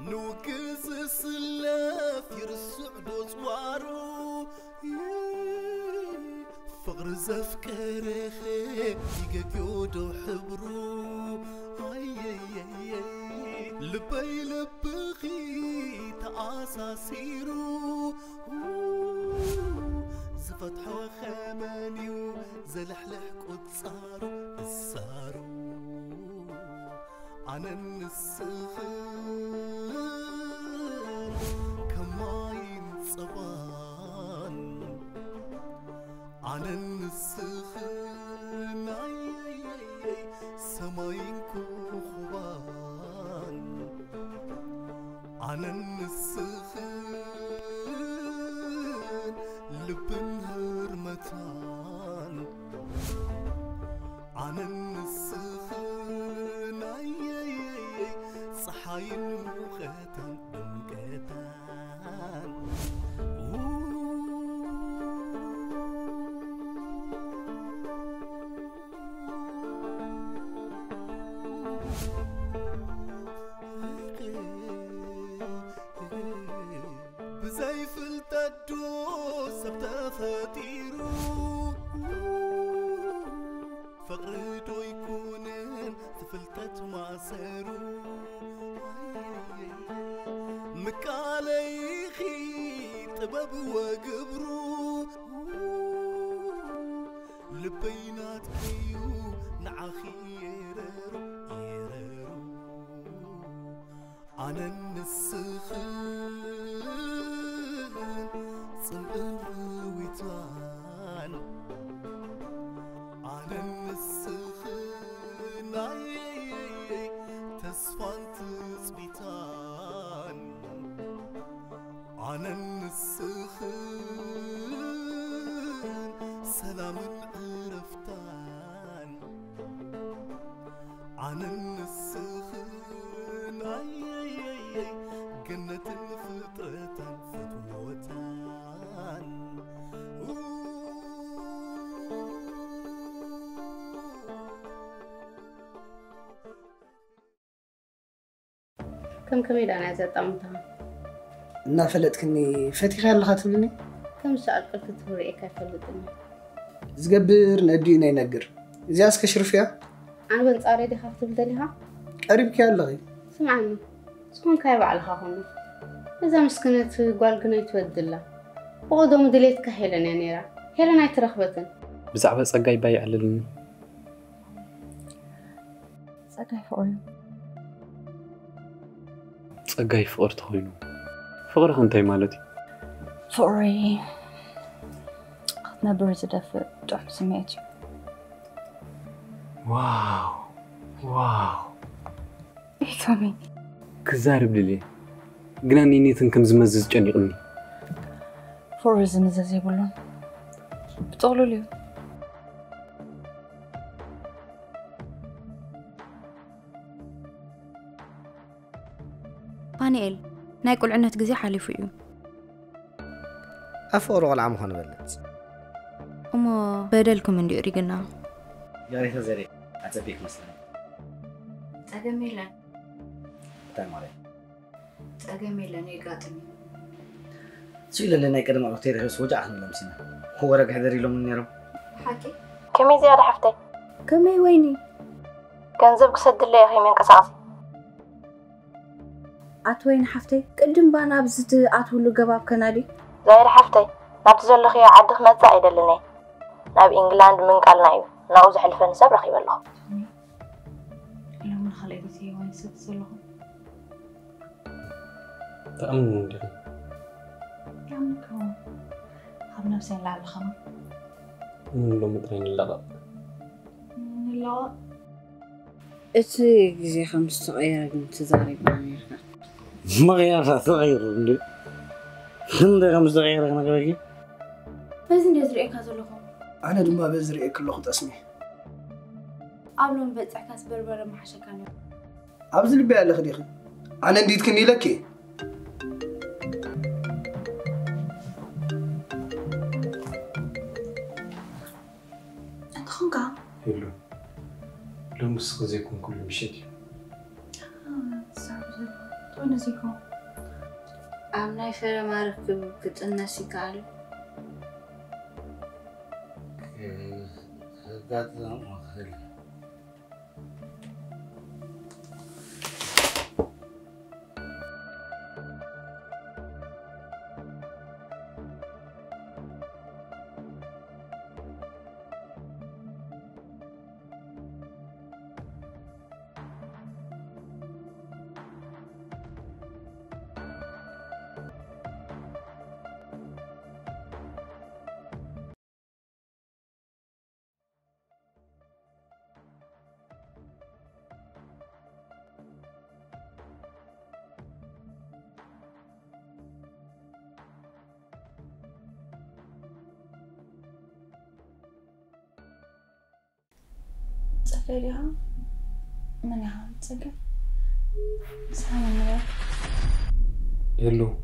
نوكز السلاف يرسع دوز وارو فقر زفكر خي يقودو حبرو لبي لبخي تأساسيرو زفتحو خمانيو زلحلح قدسارو السارو أنا النسخن كماين صبان أنا النسخن سماين كوخوان أنا النسخن لبن هرمتان أنا النسخن صحاين وختان دمقتان بزيف التدوس بتفاتيرو فقردو يكونن تفلتت معسرو مكاليخي طبب وقبرو لبينات كيو نعاخي يررو أنا النسخن صنقر ويتان أنا النسخن تسفان تسبيتان أنا النسخن سلام عرفتان أنا النسخن جنة فطرة فتوتان كم إذا أنا زدت أمتها نافلت كني فتيخة اللي خاتمني كم سؤال قلت توري كيف فلتني زقبر ندينا ينقر إذا أسكشر فيها أنا بنت أريد خافت بدلها قريب كي اللغي سمعني سكون كايب على هون إذا مسكنت قال قنيت ودلا وغدو مدليت كهيلن يا نيرا هيلن هاي ترخبتن بزعبة صقاي بايع للن صقاي فقري صقاي فقر تخوينو فقر خنتاي مالتي فقري قطنا برز دفع دعم سميتي واو إيه كمي كزارب للي قناني نيتن كم زمزز جانيقني فقري زمزز يقولون بتقولوا لي بانيل نايقول عنا تجزي حالي فيو أفور ولا عم هون بلت أما بدلكم من ديوري قلنا يا ريت زري أتبيك مثلا تجميلا تايم عليه تجميلا يقاتني سؤال اللي نايقدم على كتير هس وجع إحنا لمسنا هو رجع دري لهم من يرب حكي كمي زيادة حفتي كمي ويني كنزب قصد اللي يخي من قصاصي أتوين حفتي قدم بانا بزت أتولو جواب كندي زايد حفتي نبت زلخي عدخ ما تساعد لنا ناب إنجلاند من قال نايو نعوز حلفن سب رخي بالله لما خليتي وين ستسلهم تأمن لي يعملكم خب نفسين لعب الخمر لو مدرين اللغة لا إتي جزي 5 دقايق كنت زاري بانيرها ما غير تغير اللي خلنا 5 دقايق أنا قبلي بس إني أزرق هذولهم أنا دم بزرع كل خط اسمي قبلهم بتسع كاس بربر ما حشا كانوا أبزل بيع خديخي أنا نديت كني لك أنت خنقة هلو لو مسخ زيكم كل مشيتي صعب جدا ونسيكم أمناي فرا مارك كتنسي كالو سفريها من يهام تسجل سلام عليكم يلو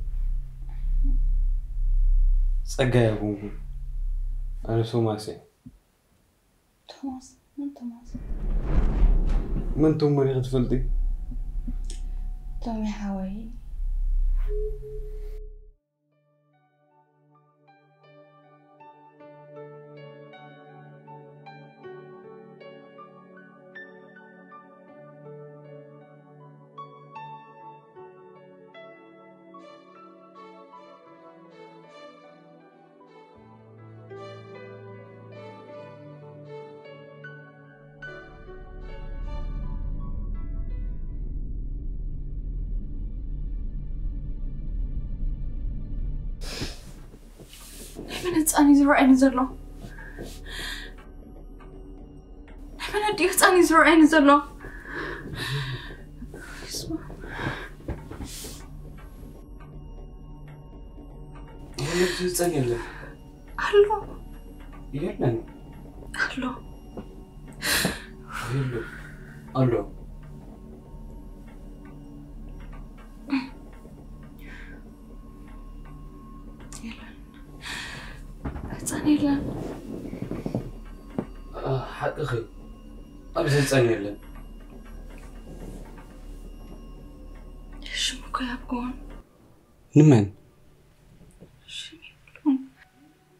صقايا بونبون أنا توماسي توماس من توماس من تومري غتفلتي تومي حواي أنا زرعين زلوا أنا ديت أنا زرعين زلوا اسمع أنا بتسألني له هلو يلا هلو هلو هلو ثاني لا حق أخي أبزل ثاني لا شو ممكن يبكون نمان شو يبكون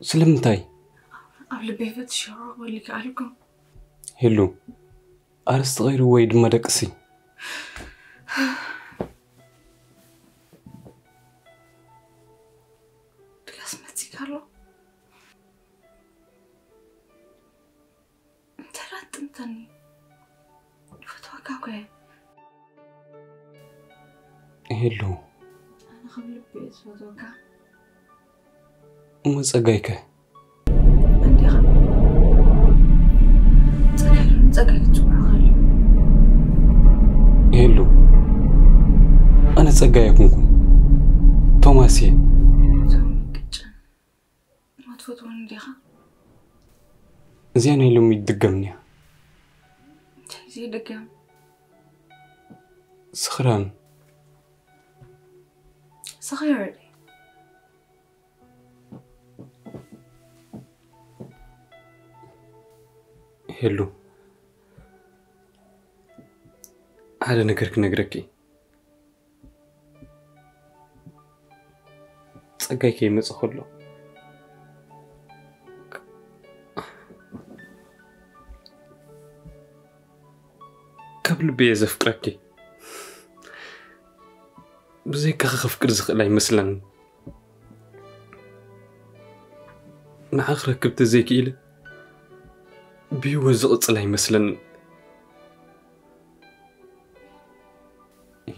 سلمتاي قبل بيفت شراب اللي قالكم هلو أرست غير ويد مدكسي تقسمتي كارلو تاني فتوقع كوي هلو أنا قبل بيت فتوقع وما صقايك عندي خب صقايك تسمع غالي هلو أنا صقايكم توماسي تومي كتشن ما تفوتون عندي خب زين هلو ميدقمني زي دقم سخران صغير هلو هذا نقركي صقايك يمص خلو قبل بيزف فكركي بزي كخفكر زخلاي مثلا مع ركبت زي كيله بيوزق صلاي مثلا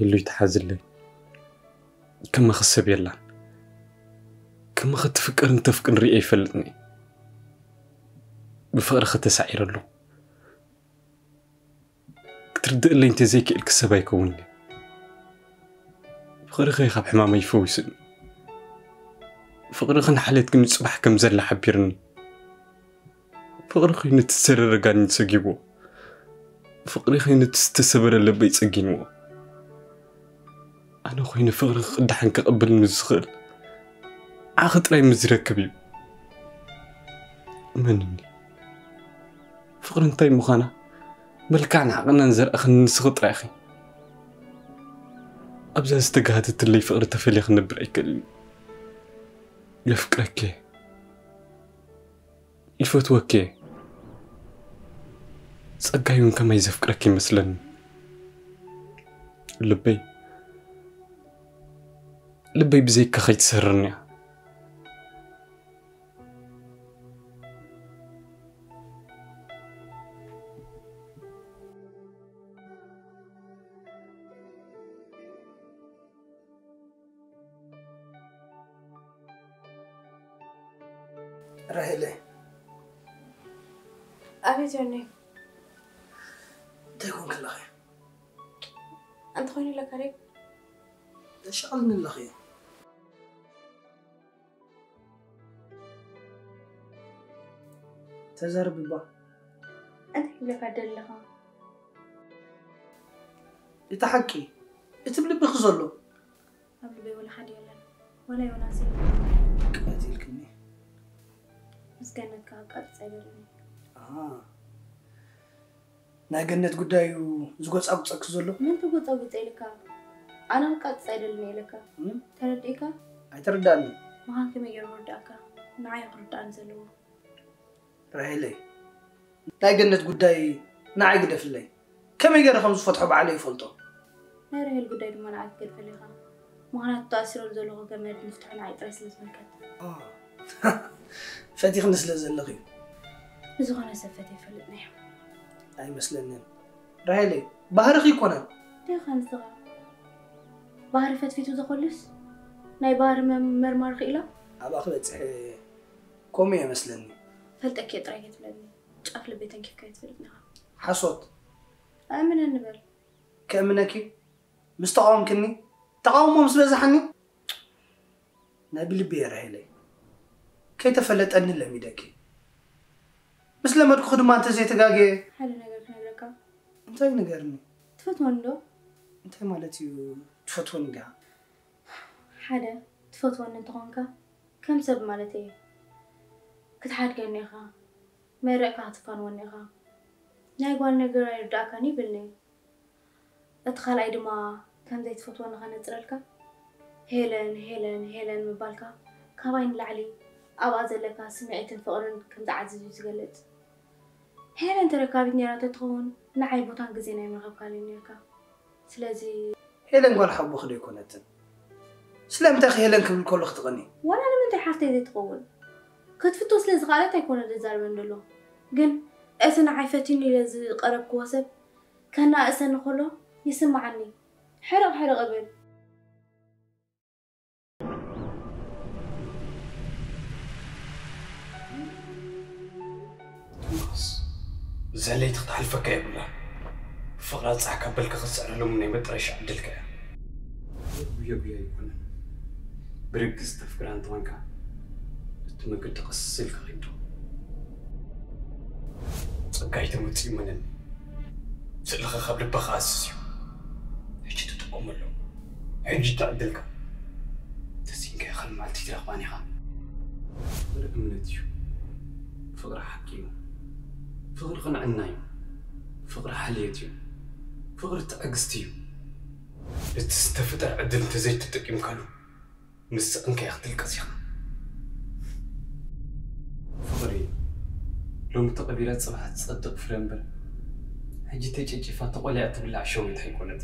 اللي يتحازل لي كما خسب يلا كما تفكر انت فكر ريقي يفلتني بفقر تسعير له تردق لي انت زي كيلك السبا يكون لي فقر غي خاب حمامة يفوسن فقر غن حالت كن صباح كم زل حبيرني فقر غي نتسرر قان نتسقيبو فقر غي نتستسبر اللي بيتسقينو أنا خوينا فقر دحن كقبل المزخر عاخد لاي مزركبي مني فقر انتي مخانا ملكان عقلنا نزر أخن نسخط راخي أبزا استقهدت اللي فقر تفليخ نبرأيك يفكرك يفتوك صقايون كما يزفكرك مثلا لبي بزيك خيت سرني راهلة أبي جوني تكون كل خير أنت خوني لك عليك شغلني الله خير تزرب ببا أنت لك عدل لها يتحكي يتبلي بخزله قبل بي ولا حد يلا ولا يوناسي كاتي الكني مسكنك قد سيدلني ናይ ገነት ጉዳዩ ዝጎጻጽቅ ዘሎ من تقول إلك أنا قد سيدلني لك ترديك ኣይተረዳኒ ما هانك ميجر ورداك نعي وردان زلوا راهلي ናይ ገነት ጉዳይ ንዓይ ግደፍለይ ከመይ ገይረ ከም ዝፈትሖ በዓለ ይፈልጦ نيره القداي دم أنا أكل فيها ما هنا تأثير الزلوا كمان مفتوحنا عيطرس لزمكت فتيخ نسل زلقي بزغنا سفتي فلتني أي مسلنين راهلي بحرخي كونن ليه خان صغار بحر فتفيتو تخلص ناي بحر مرمر خيلا أبا أخذت كومي مسلني فلت أكيد رايت فلتني أقل بيتن كيف كايت فلتني حصوت أمن النبل كأمنكي مستقاوم كني تقاوم مسبزحني نبي لبي راهلي كي تفلت أني لميدكي بس لما تأخذ ما أنت زي تجاجي حدا نقولك أنت أي نقرني تفتون له أنت مالتي تفتون جا حدا تفتون أنت هونك كم سب مالتي كنت حد كأني خا ما رأيك هتفان وني خا نايقوان نقرأ يرداكني بلني أدخل أيد ما كم زي تفتون خا نترلك هيلن مبالكا كابين لعلي أبغى لك سمعت فقرن كم تعزز وزقلت هيلن تركابين يا تتخون نعي بوتان جزينا من غبكالين ياك سلازي هيلن قال حب خدي كونتن سلام تاخي هيلن كل كل تغني وانا لما انت حافتي تقول كنت فتو سلاز غالت يكون الزار من دلو قن اسنا عيفتيني لز قرب كواسب كان اسنا خلو يسمعني حرق قبل زالي تقطع الفكا يا بلا فقرات صح قبل كخسر لهم من يبطرش عدلك يا بيا يكون بركز تفكر انت وانك تمكن تقصلك غيدو صقايت متي منن سلخ خبل بخاسس هيك تقوم له هيك تعدلك تسينك خل مالتي ترخباني خا برك منتيو فقر حكيم فقر قنعنايو فقر حليتيو فقر تأقستيو لتستفتر عدل تزيد تتقيم كالو مس انك ياخدلك سيخا فقري لو متقبيلات صباح تصدق فرنبر هجي تيجي فاتقولي اتبلع شوي تحيكونت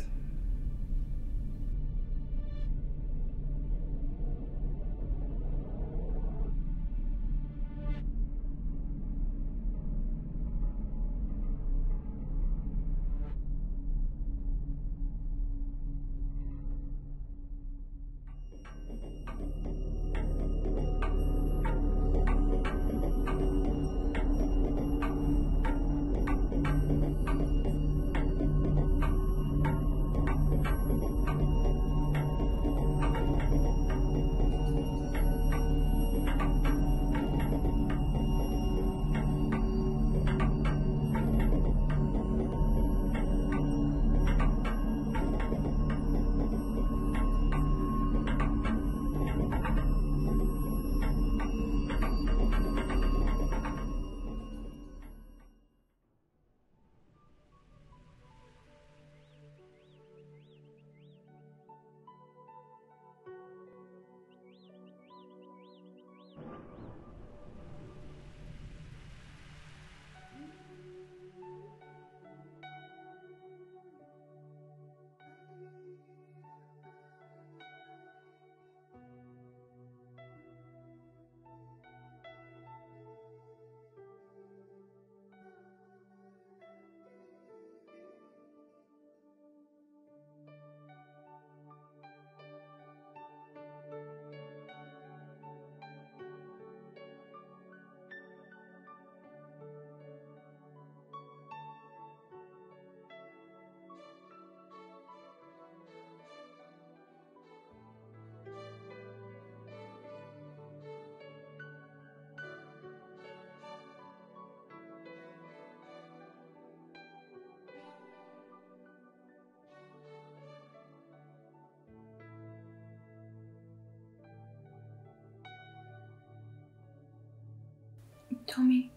تومي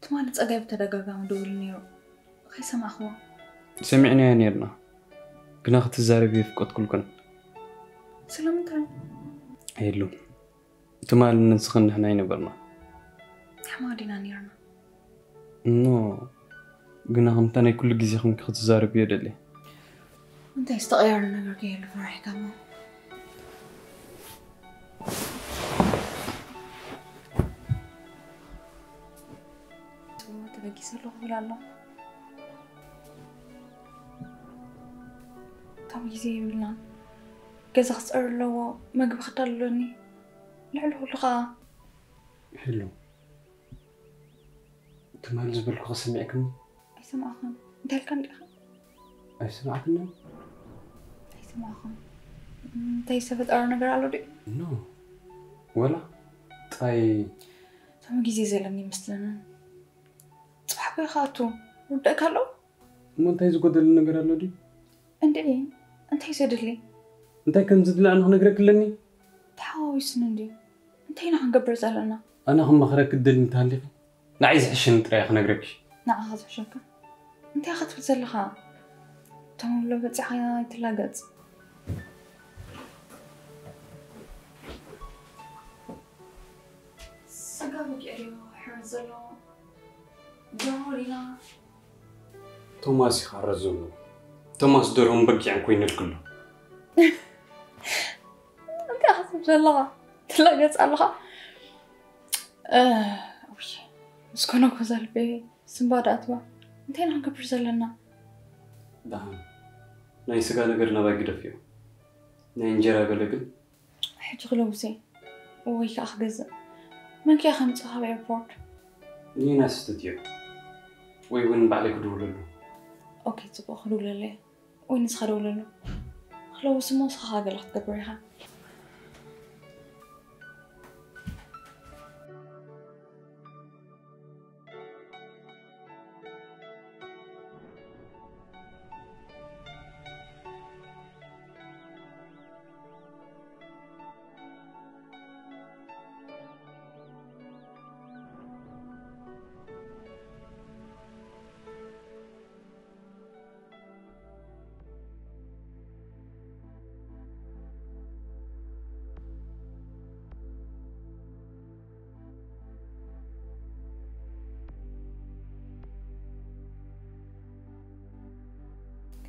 تمالت أجاب ترجع دول نيرو خي سمعوا سمعنا يا نيرنا كنا خد الزاربي في قط كلكن سلام ترى هيلو تمال نسخن نحن عين برنا حمادنا نيرنا نو قلنا هم تاني كل جزء خم خد الزاربي يدلي أنت يستغيرنا نرجع الفرح كمان تبقي سلو ولا لا طب يزي ولا كذا خسر لو ما قبل خطلني لعله لغة حلو تمال زبل قسم معكم أي سمعهم أنت هل كان لها أي سمعكم أي سمعهم أنت يسافد أرنا قرالو دي نو ولا طيب طب يزي زلني مثلاً صحابي خاتو ودك هلو ما انت عايز قدر لنا قرالو دي أنت إيه أنت يسدد لي انت كم زد لأنه نقرأ كلني تحاوي سنندي أنت هنا هنقبر زلنا أنا هم خرك الدل انت هاللي نعيز حشن تريح نقرأكش نعم هذا شكا أنت أخذت بزلها تمام لو بتسحيا تلاقت سقابك أريو حرزلو جورينا توماس يخرزونه توماس دورهم بقي عن كوين الكل أنت أخذت بزلها تلاقت الله وش مسكونك وزال بي سنبادات با أنت هنا هنقبر زلنا دهان ناي سقا نقرنا باقي دفيو ناي انجرا قلقل حج غلوزي ويك أخجز من كي أخمت صحاب إيربورت ني ناس استديو ويون بعليك دولو أوكي تبقى خلول لي وين نسخلول له خلو سمو صحاب اللي تقبرها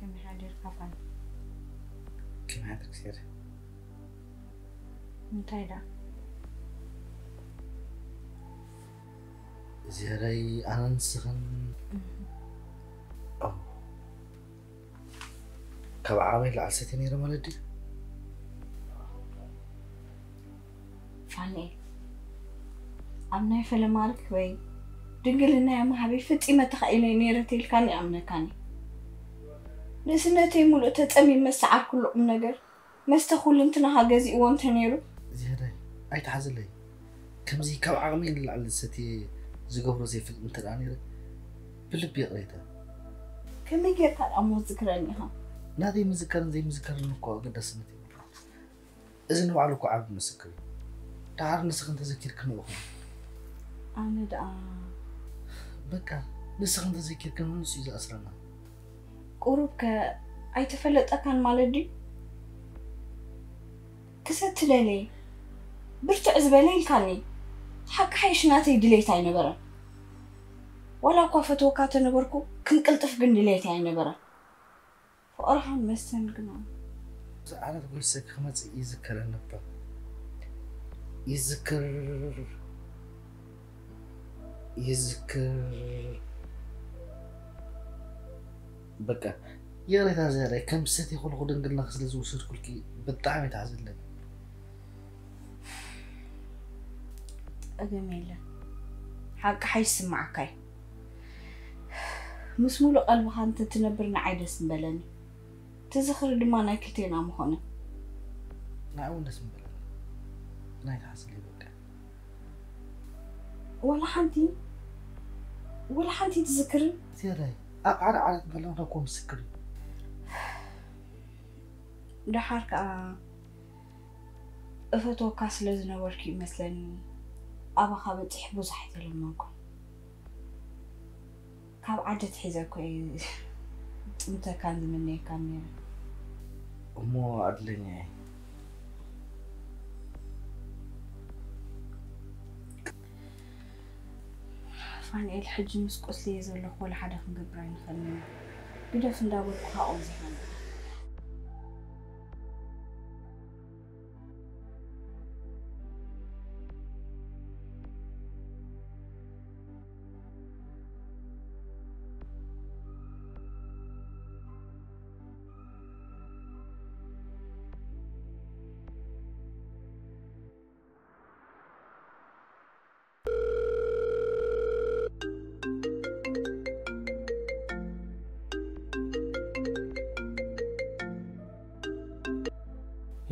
كم حاجة كفن كم هذا كثير متايدا زيري أنا نسخن أو كبعامل عسيتني رمالدي فاني أمنا فيلم مالك وي دنقلنا يا محبي فتيمة تخيلي نيرتي الكاني أمنا كاني نسنتي مولو تتأمي مسعى كل نجر مستخول انتنا هاجزي وانت نيرو زيري أي تحزلي كم زي كبعامل على الستي زقبرو زي في الانتراني بلبي قريتها كم يجي كان أمو ذكرنيها نادي مذكرن زي مذكرن كوا قد سنتي إذن وعلوكوا عبد مسكري تعال نسخن تذكير كنو أنا دا بكا نسخن تذكير كنو نسو إذا أسرنا قروبك أي تفلت أكان مالدي كسرت ليلي برتع زبالين كاني حق حيش ناتي دليتاي نبرا ولا قفت وكات نبركو كن قلطف قن دليتاي نبرا فأرحم مستن قنا أنا تقول سك خمس يذكر النبا يذكر بكا يا ريت هذا كم ستي خل خدن قلنا خسل زوسر كلكي بالطعم يتعزل لك أجميلة حق حيس معكاي مسمولو قلبها أنت تنبرنا عيدس بلني تزخر دمانا كتينا مهونة نعون اسم بلني لا يتعزل لي بكا ولا حنتي تذكرن سيراي على بلون أكون مسكري ده حركة أفتو كاس لازم أوركي مثلاً أبا خابت يحبو صحيت للمنكم كاب عدت حيزكوي أنت كان مني كان أمو عدلني فاني الحج مسقوس لي يزلخ ولا حدا خنقبرين خلينا بدف نداول كهاو زيان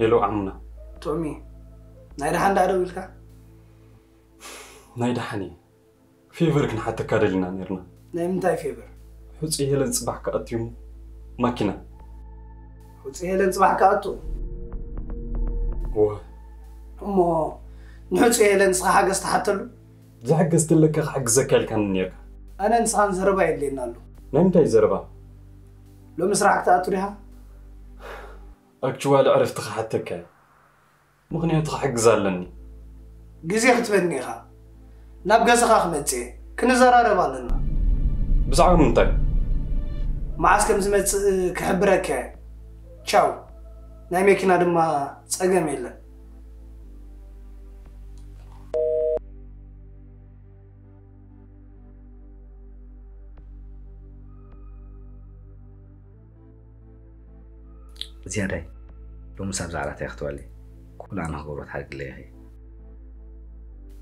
يلو عمنا تومي نايدا حندا دويلكا نايدا حني فيفرك حتى كادلنا نيرنا نايمتاي فيبر حصي هلن صباح كاتيم ماكينه حصي هلن صباح كاتو امو نحصي هلن صباح حاجه استحتلو زحجزت لك حجزك كان نيرك انا انسان زربا يلينا له نايمتاي زربا لو مسرعك تاتريها اكچوال عرفت حتى كاي مغنيات حجزالني غزي ختبنيها ناب غزخا خمتي كنزرارب علنا بزعم منتاي معسكم زمت كحبرك تشاو ناي ماكينه دما صقم يله زيادة لو مساب زعلات يختوالي كل أنا غورت حق لي هي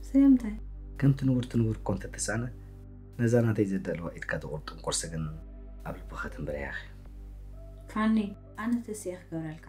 سيمتاي كم تنور كنت تسعنا نزانا تيزد الوقت كدورت قرص جن قبل بختم بري أخي فاني أنا تسيخ قولك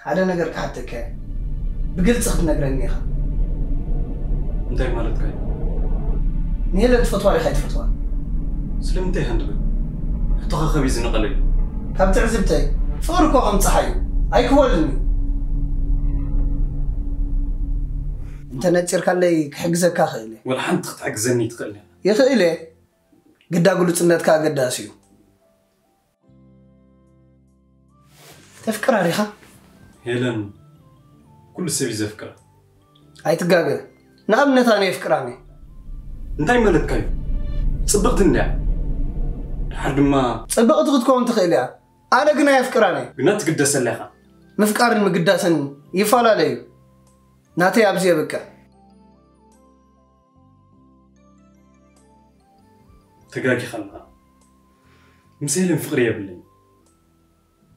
هذا نجر كحتك بقلت سخت نجرنيها انتي مالتك نيلا تفتوى لي خيط فتوى سلمتي هندب حتى خبيز نقلي كم تعزبتي فوركو قم صحي اي كولني انت نتشر كالي كحجزك كاخيلي ولا حنت تحجزني تقلني يا خيلي قد اقول صنتك قداسيو تفكر عليها هيلن كل سبي زفكر اي تقاقل نعم نتاني فكراني انتي مالتك صبغت النع لحد ما صبغت غتكون تخيليا انا قنا يفكراني قنا تقدس الليخا مفكار المقداسن يفعل علي ناتي ابزي بك تقاكي خلها مسيلن فقريه باللي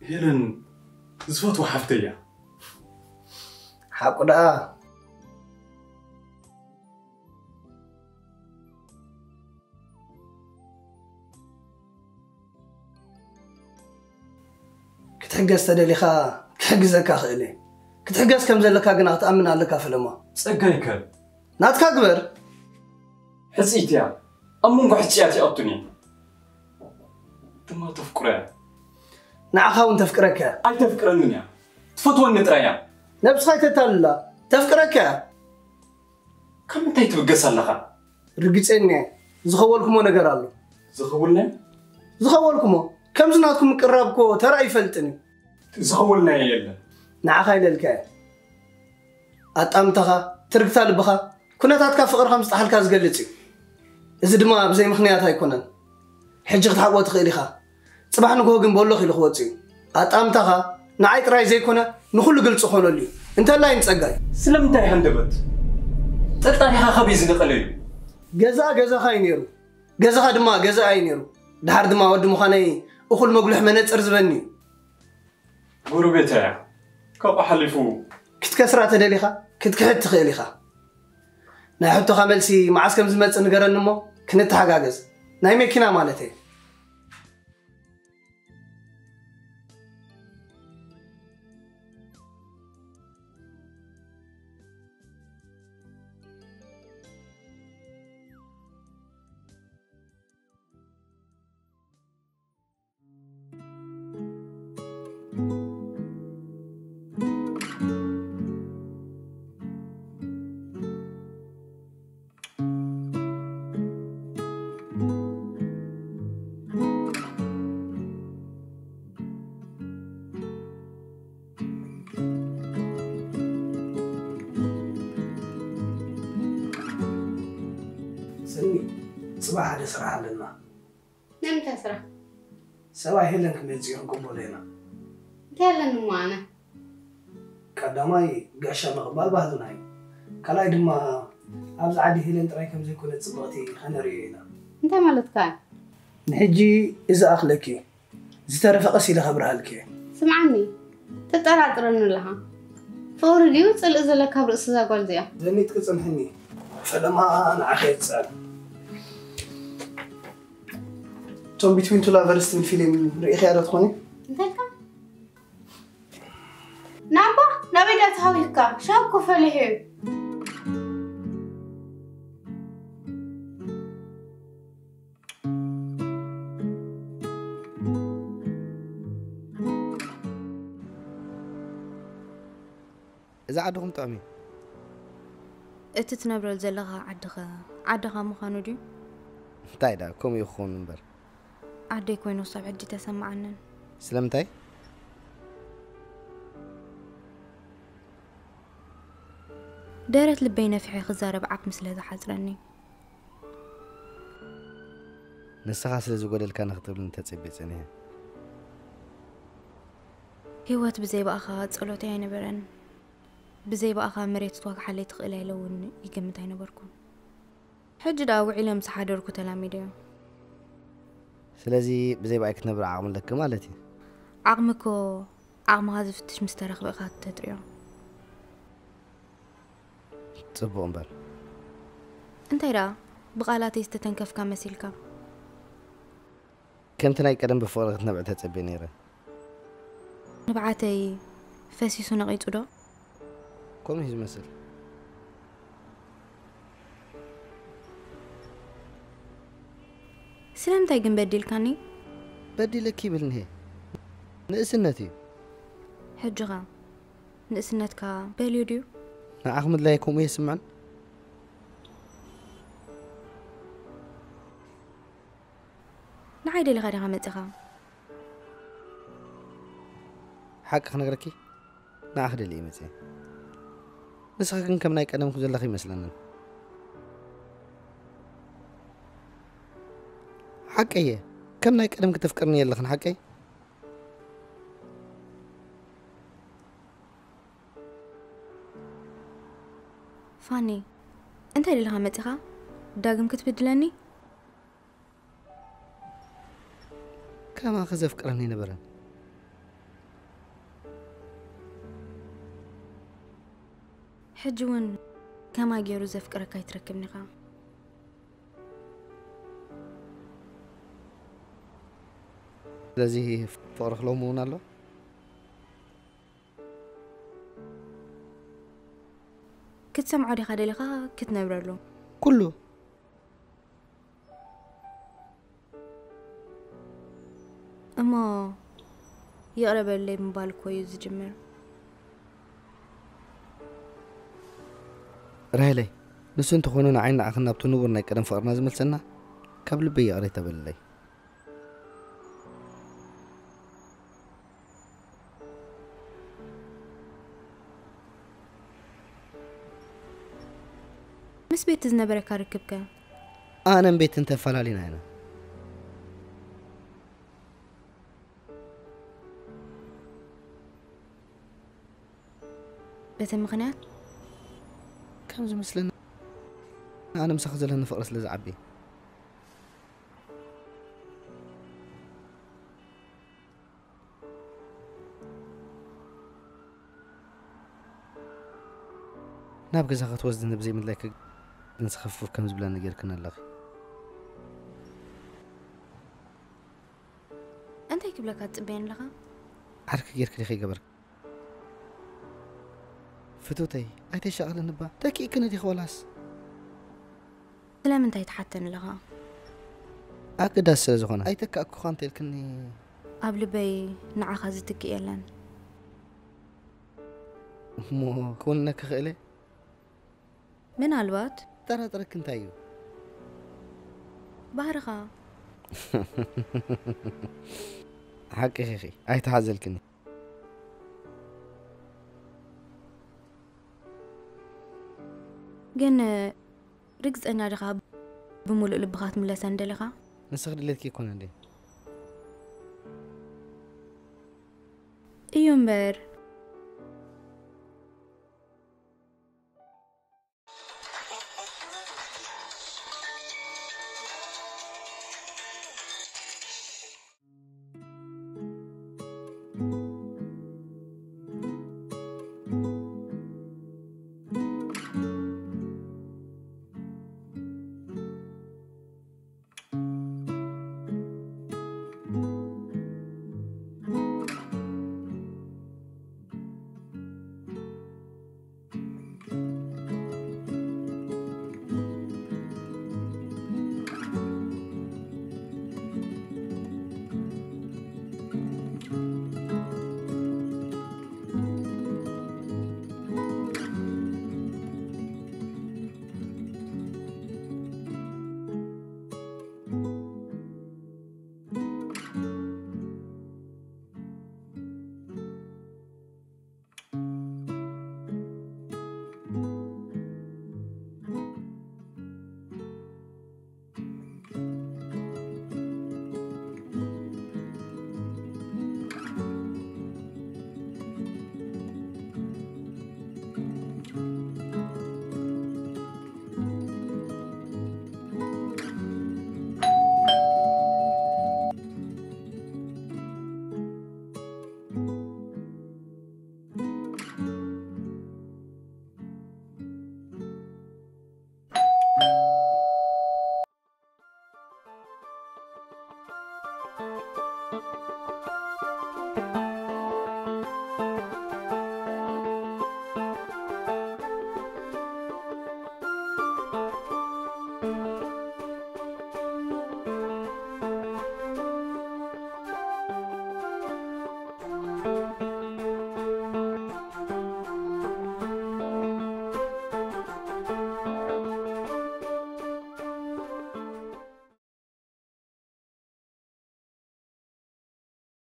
هيلن زفوت وحفتيا حقدا كتحجز تدليخا كحجزك اخيلي كتحجز كم زلكا قنا تامن عليك فلما صقايك ناتكا كبر حسيتيا امون قحتياتي اطني تما تفكرها نعخا وانت فكرك اي تفكرني تفوتوا النطريا نفس خايت تالا تفكرك كم انت تبقس لها رجيتني زخولكم نغير الله زخولكم كم زناتكم قرابكو ترى يفلطني زخولنا يلا نعخا يلك اطامتها تركتا لبخا كنتاتك فقر خمس حالك زغلصي اذا دما بزي مخنيات هيكونن حجي تحقوا تخيليخا صباح نقول جنب الله خير خواتي أتأمتها نعيت راي زي كنا نخلو قلت صخونه لي أنت لا ينسقاي سلمت هاي هندبت تلتاني خبيز نقلي جزا خاينيرو جزا خدمة جزا عينيرو دحر دما ود مخاني أخل مقلح من ترزبني قولوا بيتها كوب حلفو كنت كسرات دليخة كنت كحت خيليخة نحط خملسي معسكر زمت نقرن نمو كنت حجاجز نايمي كنا مالتي صباح هذا سرعة لنا نعم تسرع سواء هلنك ميزيون قبولينا كلا نموانا كداماي قاشا مقبال بهذوناي كلاي دما أبز عادي هلن تراي كم زي كنت صبغتي خنرينا انت مالتك نحجي إذا أخلكي زترفق قصيدة خبرها لك سمعني تتطرطرن لها فور لي وصل إذا لك برأس ذا قول زيها زني تكسمحني فلما أنا عخيت سأل توم بيتوين تو لافرست من فيلم رأي خيارات تخوني انتلك نعم نبي تحاولك شاكو فليه إذا عدهم طعمي اتتنبرل زلغا عدغا مخانو دي تايدا كوم يخون نبر عدي كوينو صعب عدي تسمع عنن سلمتاي دارت لبينا في خزارة بعق مثل هذا حزرني نسخة سلزو قدل كان خطب لن تتصبت عنها هيوات بزي بأخا تسألوتي عين برن بزي بأخا مريت تواقع حالي تقلي لون يقمت عين بركم حج داوعي لمسحة دوركو تلاميديو سلازي بزي بقى كنبر عقم لك مالتي عقمكو عقم هذا فتش مسترخ بأخا تتريو تصبو انبر انت يرا بقالاتي استتنكف كامسيلكا كم تناي قدم بفورغ نبع تتصبي نيره نبعاتي فاسيسو نقيتو دو كم هيز مثل سلامتاي جن بديل كاني بدي لك يبلنه نقسنتي حجغا نقسنتكا بليوديو أحمد لا يكون يسمعن نعيد اللي غير غامتها حق خنا غركي ناخذ اللي متى نسخن كم نايك أنا مخزن لخي مثلاً حق أيه كم نايك أنا مكتفكرني يلا خن حق أيه فاني انت اللي غامتها داقم كتبدلني كما خزف كرني نبرن حجون كما جيرو زفكرك يتركبني غا لذي فارخ لو مون الله كنت سمعوا لي خادي لغا كنت نبرلو كله اما يقرب اللي موبايل كويس جمر راهلي نسو انت خوينونا عيننا اخنا بتنور ناي قدم فقرنا زملسنا قبل بي قريت بالله مس بيت زنبرك ركبك انا بيت انت فلالينا هنا بتي مغنيات كم زي مثلنا أنا مسخز لها نفقرس لزعبي ناب جزاك توزن بزي من لك نسخفف كم زبلان نجير كنا اللخ أنت يكب لك تبين لها عارك جير كلي خي قبر فتوتي أيتي شغل النبا تاكي كنا دي خلاص سلام أنت يتحتن لها أكيد هسه زخنا أيتك أكو خانتي لكني قبل بي نعاخ زتك إيلان مو كون إنك خيلي من الوقت ترى كنت أيو بارغة حقي خي أي تحزل كني جن ركز أنا رغاب بملء لبغات من لسندلغة نسخد اللي يكون عندي يومبر